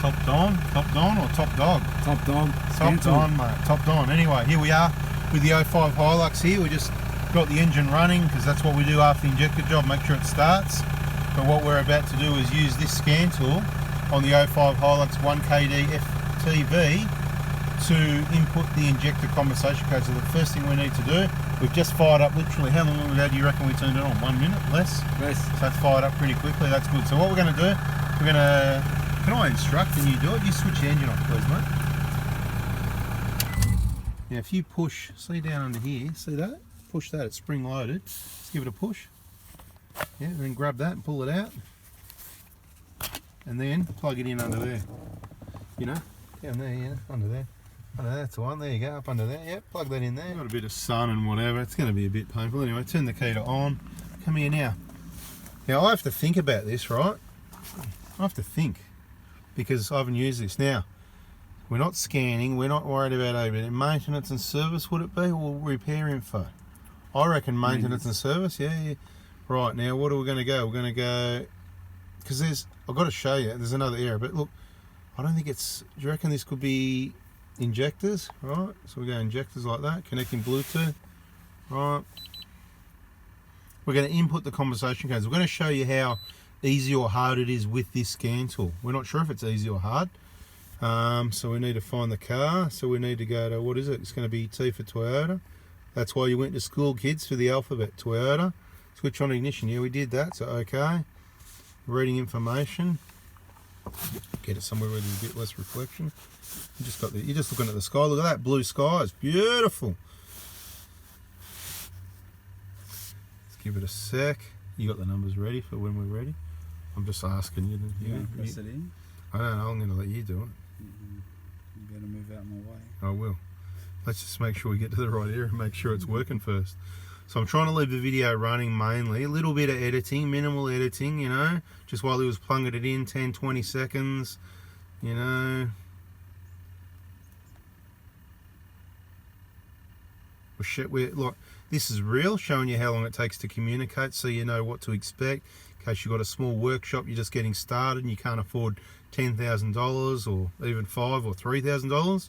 Top Don or Top Dog? Top Dog. Top Don, mate. Top Don. Anyway, here we are with the 05 Hilux here. We just got the engine running because that's what we do after the injector job, make sure it starts. But what we're about to do is use this scan tool on the 05 Hilux 1KD FTV to input the injector compensation code. So the first thing we need to do, we've just fired up literally, how long ago do you reckon we turned it on? 1 minute? Less? So it's fired up pretty quickly, that's good. So what we're going to do, we're going to, can I instruct and you do it? You switch the engine off please, mate. Now if you push, see down under here, see that? Push that, it's spring loaded. Just give it a push. Yeah, and then grab that and pull it out. And then plug it in under there. You know, down there, yeah, under there. Under there, that's the one, there you go, up under there. Yep, plug that in there. Got a bit of sun and whatever, it's going to be a bit painful. Anyway, turn the key to on. Come here now. Now I have to think about this, right? I have to think. Because I haven't used this. Now, we're not scanning, we're not worried about overhead. Maintenance and service, would it be? Or repair info? I reckon maintenance and service, yeah. Right, now what are we going to go? We're going to go, because I've got to show you, there's another area, but look, I don't think it's, do you reckon this could be injectors? Right, so we go injectors like that, connecting Bluetooth, right. We're going to input the compensation codes. We're going to show you how easy or hard it is with this scan tool. We're not sure if it's easy or hard. So we need to find the car. So we need to go to, what is it? It's going to be T for Toyota. That's why you went to school, kids, for the alphabet. Toyota. Switch on ignition. Yeah, we did that. So okay. Reading information. Get it somewhere where there's a bit less reflection. You're just looking at the sky. Look at that blue sky. It's beautiful. Let's give it a sec. You got the numbers ready for when we're ready? I'm just asking you. You press it in? I don't know. I'm going to let you do it. You better move out of my way. I will. Let's just make sure we get to the right area and make sure it's working first. So I'm trying to leave the video running mainly. A little bit of editing, minimal editing, you know, just while he was plunging it in, 10, 20 seconds, you know. Look, this is real, showing you how long it takes to communicate so you know what to expect. In case you've got a small workshop, you're just getting started and you can't afford $10,000 or even $5,000 or $3,000.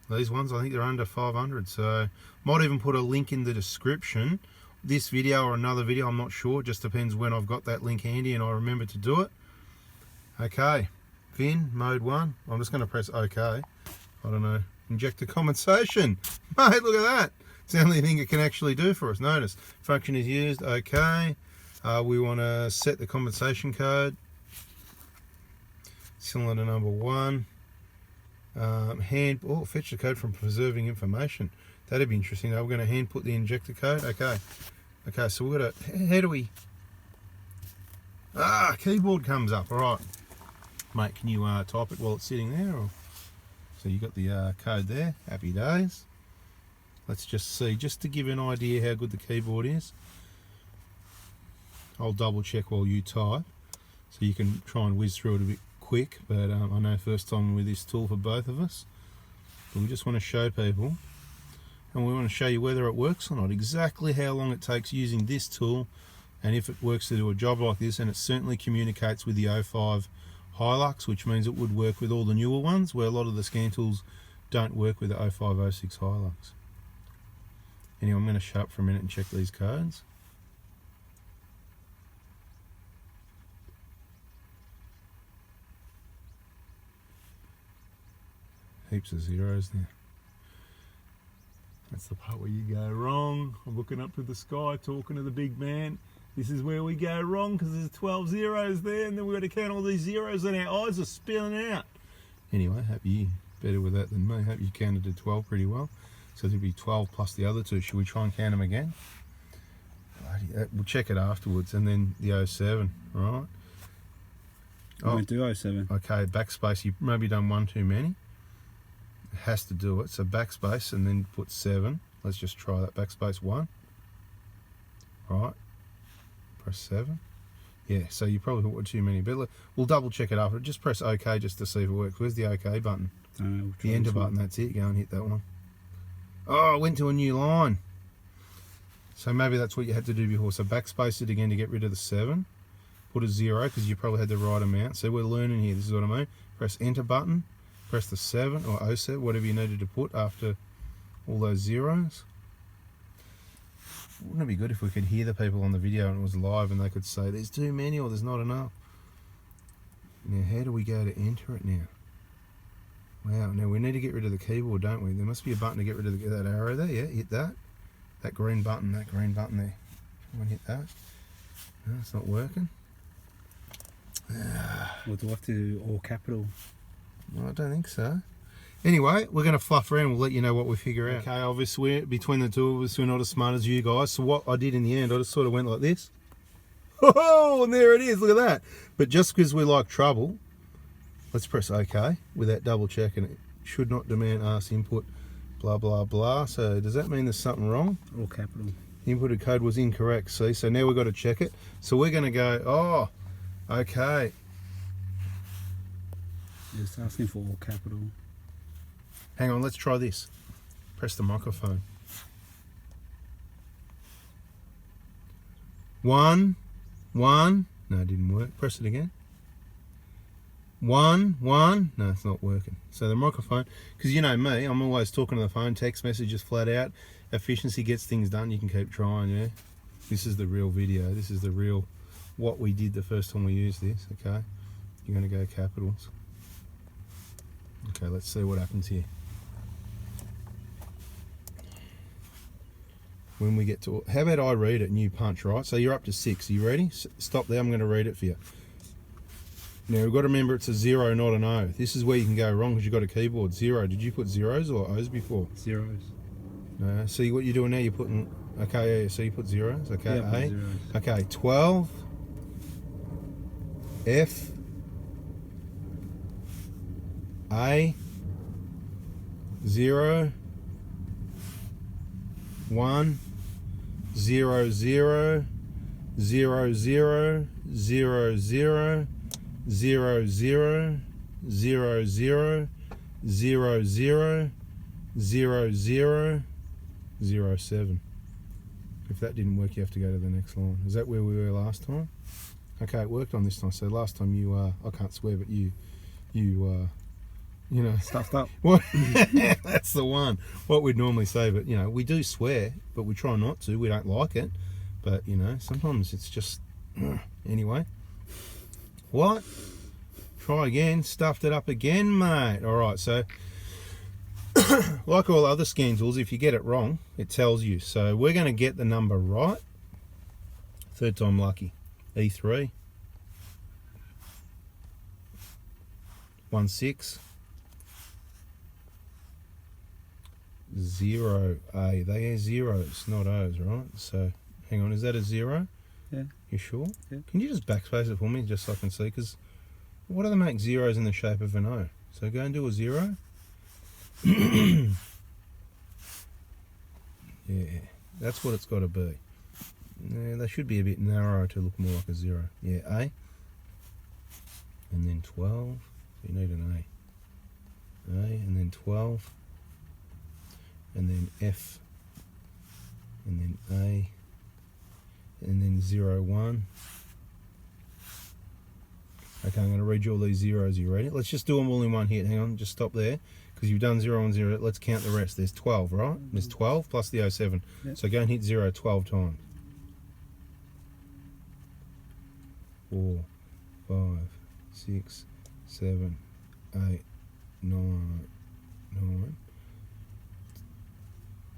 These ones, I think they're under 500. So might even put a link in the description. This video or another video, I'm not sure. It just depends when I've got that link handy and I remember to do it. Okay, VIN, mode 1. I'm just going to press OK. I don't know. Injector compensation. Mate, look at that. It's the only thing it can actually do for us. Notice, function is used. OK. We want to set the compensation code. Cylinder number 1. Fetch the code from preserving information. That'd be interesting. We're going to hand put the injector code. Okay, so we've got to, how do we, keyboard comes up. All right, mate, can you type it while it's sitting there? Or? So you got the code there. Happy days. Let's just see, just to give an idea how good the keyboard is. I'll double check while you type so you can try and whiz through it a bit quick, but I know first time with this tool for both of us, but we just want to show people and we want to show you whether it works or not, exactly how long it takes using this tool and if it works to do a job like this. And it certainly communicates with the 05 Hilux, which means it would work with all the newer ones where a lot of the scan tools don't work with the 05, 06 Hilux. Anyway, I'm going to shut up for a minute and check these codes. Heaps of zeros there. That's the part where you go wrong. I'm looking up to the sky, talking to the big man. This is where we go wrong because there's 12 zeros there and then we've got to count all these zeros and our eyes are spilling out. Anyway, hope you better with that than me. Hope you counted to 12 pretty well. So there'll be 12 plus the other two. Should we try and count them again? We'll check it afterwards. And then the 07, right? I went to 07. Okay, backspace. You've maybe done one too many. It has to do it. So backspace and then put 7. Let's just try that. Backspace 1. Right. Press 7. Yeah, so you probably put too many. But we'll double check it after. Just press OK just to see if it works. Where's the OK button? The enter button. That's it. Go and hit that one. Oh, I went to a new line. So maybe that's what you had to do before. So backspace it again to get rid of the 7. put a 0 because you probably had the right amount. So we're learning here, this is what I mean. Press enter button, press the 7 or 07, whatever you needed to put after all those zeros. Wouldn't it be good if we could hear the people on the video and it was live and they could say there's too many or there's not enough. Now how do we go to enter it now? Wow, now we need to get rid of the keyboard, don't we? There must be a button to get rid of that arrow there. Yeah, hit that. That green button there. Someone hit that. No, it's not working. Or do I have to do all capital? Well, I don't think so. Anyway, we're going to fluff around. We'll let you know what we figure out. Okay, obviously, between the two of us, we're not as smart as you guys. So what I did in the end, I just sort of went like this. Oh, and there it is. Look at that. But just because we like trouble, let's press OK without double checking it. Should not demand ask input, blah, blah, blah. So does that mean there's something wrong? All capital. The inputted code was incorrect. See, so now we've got to check it. So we're going to go, oh, okay. It's asking for all capital. Hang on, let's try this. Press the microphone. 1, 1. No, it didn't work. Press it again. 1, 1. No, it's not working. So the microphone, because you know me, I'm always talking to the phone, text messages flat out. Efficiency gets things done. You can keep trying, yeah. This is the real video. This is the real, what we did the first time we used this, okay. You're going to go capitals. Okay, let's see what happens here. When we get to, how about I read it and you punch, right? So you're up to 6. Are you ready? Stop there. I'm going to read it for you. Now we've got to remember it's a 0, not an O. This is where you can go wrong because you've got a keyboard. 0. Did you put zeros or O's before? Zeros. No. See what you're doing now? You're putting, okay, yeah, so you put zeros. Okay, yeah, A. Zeros. Okay, 12. F. A. 0. 1. 0, 0. 0, 0. 0, 0. 0, 0, 0, 0, 0, 0, 0, 0, 0, 7. If that didn't work, you have to go to the next line. Is that where we were last time? Okay, it worked on this time. So last time you, I can't swear, but you know, Stuffed up. what? That's the one. What we'd normally say, but you know, we do swear, but we try not to. We don't like it, but you know, sometimes it's just anyway. What? Try again. Stuffed it up again, mate. All right, so like all other scan tools, if you get it wrong, it tells you. So we're going to get the number right. Third time lucky. E3. 16. 0 A. They are zeros, not O's, right? So hang on, is that a 0? Yeah. You sure? Yeah. Can you just backspace it for me just so I can see? Because what do they make zeros in the shape of an O? So go and do a 0. Yeah, that's what it's got to be. Yeah, they should be a bit narrow to look more like a 0. Yeah, A. And then 12. So you need an A. A, and then 12. And then F. And then A. And then 0, 1. Okay, I'm going to read you all these zeros. Are you ready? Let's just do them all in one hit. Hang on, just stop there. Because you've done 0 and 0. Let's count the rest. There's 12, right? There's 12 plus the 07. Yep. So go and hit 0 12 times. 4, 5, 6, 7, 8, 9,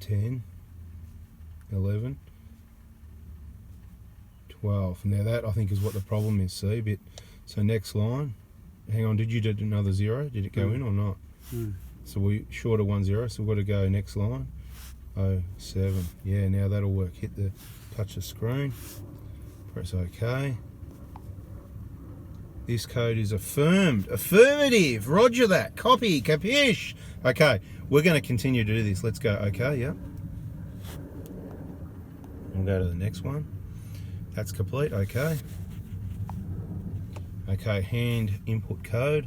10, 11, 12. Now that I think is what the problem is, see? But so next line, hang on, did you do another 0? Did it go in or not? So we short of 1 0, so we've got to go next line. 07. Yeah, now that'll work. Hit the touch the screen. Press OK. This code is affirmed. Affirmative. Roger that. Copy. Capiche. Okay, we're going to continue to do this. Let's go. Okay, yep. We'll go to the next one. That's complete. Okay. Okay, hand input code.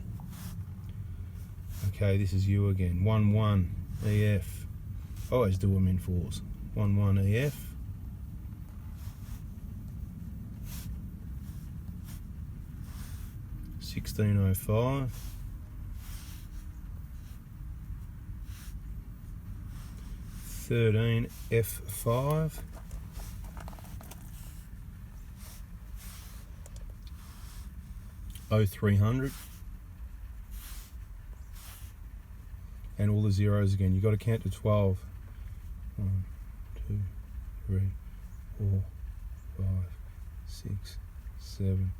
Okay, this is you again. 11 EF. Always do them in 4s. 11 EF. 1605. F5. O300. And all the zeros again. You've got to count to 12. 1, 2, 3, 4, 5, 6, 7,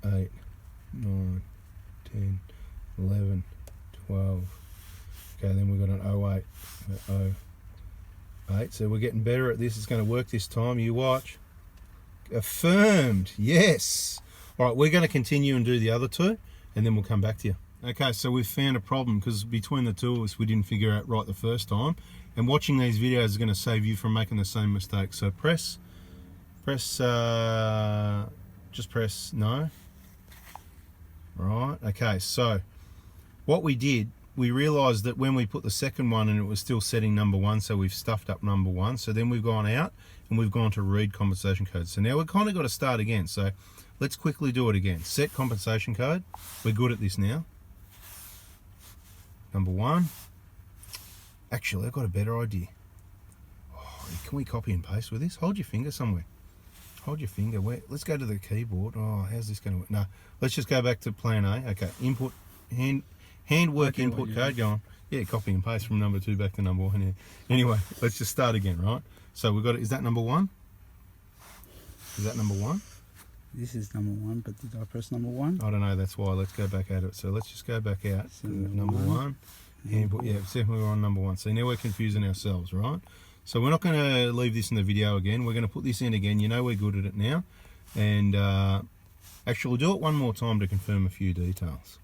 8, 9, 10, 11, 12. Okay, then we've got an 08. 08. So we're getting better at this. It's going to work this time. You watch. Affirmed. Yes. All right, we're going to continue and do the other two, and then we'll come back to you. Okay, so we've found a problem because between the two of us, we didn't figure out right the first time. And watching these videos is going to save you from making the same mistake. So just press no. Right, okay, so what we did, we realized that when we put the second one in, it was still setting number 1, so we've stuffed up number 1. So then we've gone out and we've gone to read compensation code. So now we've kind of got to start again. So let's quickly do it again. Set compensation code. We're good at this now. Number 1. Actually, I've got a better idea. Oh, can we copy and paste with this? Hold your finger somewhere. Hold your finger. Let's go to the keyboard. Oh, how's this going to work? No, let's just go back to plan A. Okay, input, handwork input code. Go on. Yeah, copy and paste from number 2 back to number 1. Yeah. Anyway, let's just start again, right? So we've got, is that number 1? Is that number 1? This is number 1, but did I press number 1? I don't know, that's why. Let's go back at it. So let's just go back out to number 1. Input, yeah, see if we were on number 1. So now we're confusing ourselves, right? So we're not going to leave this in the video again. We're going to put this in again. You know we're good at it now. And actually, we'll do it one more time to confirm a few details.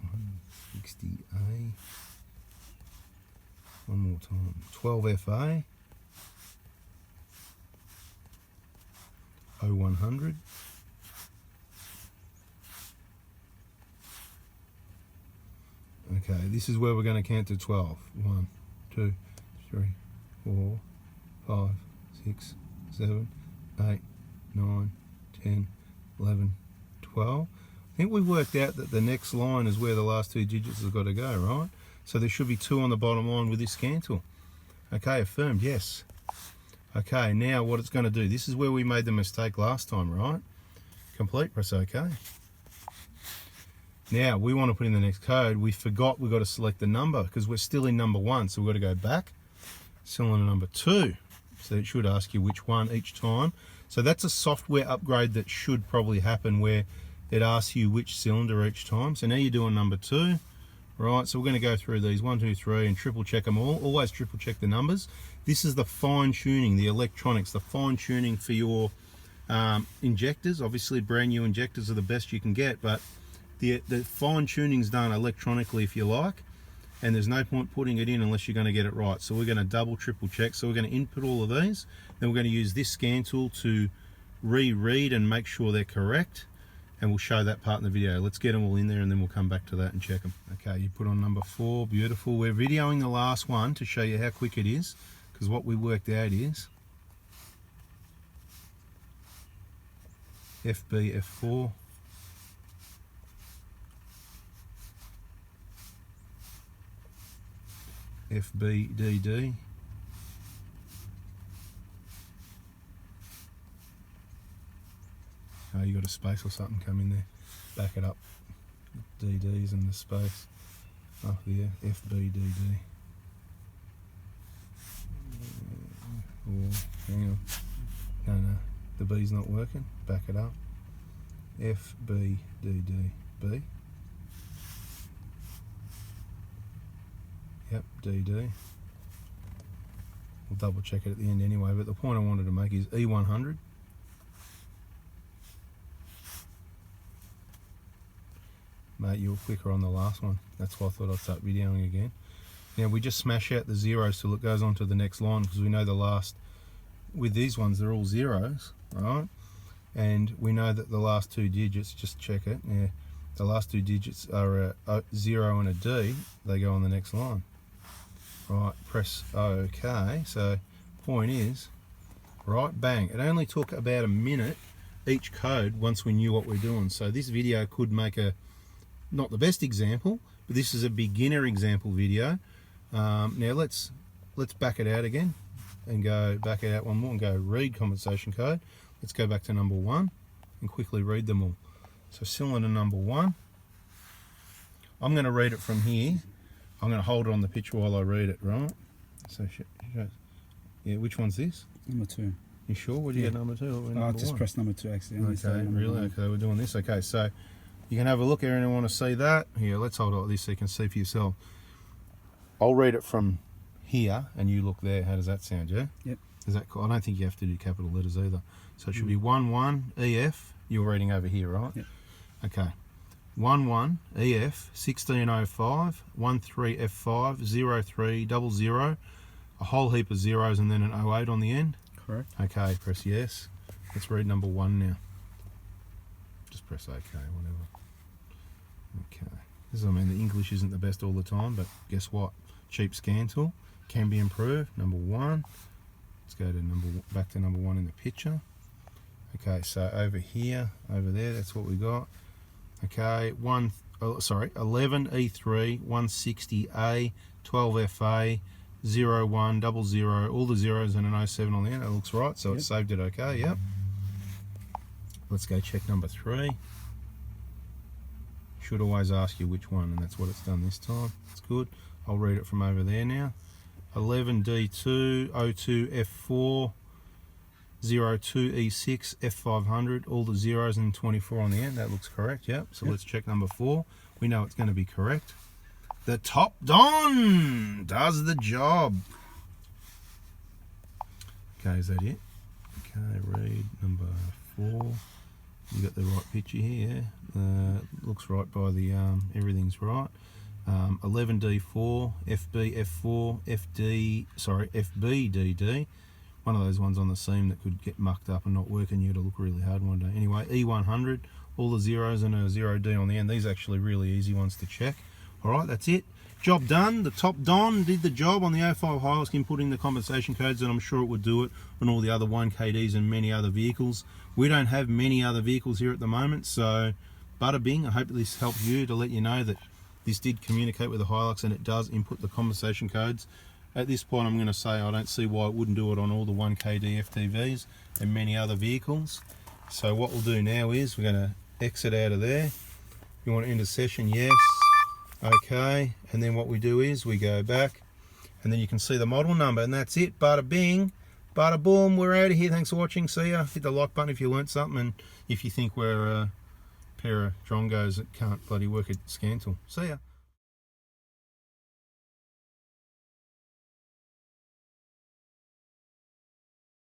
160A. One more time. 12FA. 0100. Okay, this is where we're going to count to 12. 1, 2, 3, 4, 5, 6, 7, 8, 9, 10, 11, 12. I think we worked out that the next line is where the last 2 digits have got to go, right? So there should be 2 on the bottom line with this scan tool. Okay, affirmed, yes. Okay, now what it's going to do, this is where we made the mistake last time, right? Complete, press OK. Now, we want to put in the next code. We forgot we've got to select the number because we're still in number 1. So we've got to go back, cylinder number 2. So it should ask you which one each time. So that's a software upgrade that should probably happen where it asks you which cylinder each time. So now you're doing number 2. Right, so we're going to go through these 1, 2, 3 and triple check them all. Always triple check the numbers. This is the fine tuning, the electronics, the fine tuning for your injectors. Obviously brand new injectors are the best you can get, but the fine tuning's done electronically if you like, and there's no point putting it in unless you're going to get it right. So we're going to double, triple check. So we're going to input all of these, then we're going to use this scan tool to reread and make sure they're correct, and we'll show that part in the video. Let's get them all in there and then we'll come back to that and check them. Okay, you put on number 4, beautiful. We're videoing the last one to show you how quick it is, because what we worked out is FB, F4, FBDD, oh, you got a space or something come in there, back it up, DD's and the space, oh yeah, FBDD, or hang on, no, the B's not working, back it up, FBDDB, yep, DD. We'll double check it at the end anyway, but the point I wanted to make is E100. Mate, you were quicker on the last one. That's why I thought I'd start videoing again. Now we just smash out the zeros till it goes on to the next line, because we know the last, with these ones, they're all zeros, right? And we know that the last 2 digits, just check it, yeah, the last 2 digits are a 0 and a D, they go on the next line. Right, press OK. So point is, right, bang. It only took about a minute, each code once we knew what we're doing. So this video could make not the best example, but this is a beginner example video. Now let's back it out again and go back it out one more and go read compensation code. Let's go back to number 1 and quickly read them all. So cylinder number 1, I'm going to read it from here. I'm going to hold it on the picture while I read it, right? So yeah, which one's this? Number 2. You sure? What did you get number 2? I just pressed number 2 accidentally. Okay, really? Okay, we're doing this. Okay, so you can have a look. Anyone want to see that? Here, let's hold it like this so you can see for yourself. I'll read it from here and you look there. How does that sound, yeah? Yep. Is that cool? I don't think you have to do capital letters either. So it should be 11 EF. You're reading over here, right? Yep. Okay. 11 EF 1605 13 F5 0300, a whole heap of zeros and then an 08 on the end. Correct. Okay, press yes. Let's read number 1 now. Just press OK, whatever. Okay. This is, I mean, the English isn't the best all the time, but guess what? Cheap scan tool can be improved. Number 1. Let's go to back to number 1 in the picture. Okay, so over here, over there, that's what we got. Okay, 11 E3 160A 12 FA 0100, all the zeros and an 07 on the end. That looks right, so it saved it okay. Yep. Let's go check number 3. Should always ask you which one, and that's what it's done this time. It's good. I'll read it from over there now. 11 D2 02 F4 02 E6 F500, all the zeros and 24 on the end. That looks correct. Yep. So let's check number 4. We know it's going to be correct. The top Don does the job. Okay, is that it? Okay, read number 4. You got the right picture here. Looks right by the everything's right. 11D4 FB F4 FB DD. One of those ones on the seam that could get mucked up and not work, and you to look really hard one day. Anyway, E100, all the zeros and a 0D on the end. These are actually really easy ones to check. All right, that's it. Job done. The top Don did the job on the 05 Hilux, inputting the compensation codes, and I'm sure it would do it on all the other 1KDs and many other vehicles. We don't have many other vehicles here at the moment, so bada bing. I hope this helped you to let you know that this did communicate with the Hilux and it does input the compensation codes. At this point, I'm going to say I don't see why it wouldn't do it on all the 1KD FTVs and many other vehicles. So what we'll do now is we're going to exit out of there. You want to end the session? Yes. Okay. And then what we do is we go back and then you can see the model number, and that's it. Bada bing, bada boom. We're out of here. Thanks for watching. See ya. Hit the like button if you learnt something, and if you think we're a pair of drongos that can't bloody work a scan tool. See ya.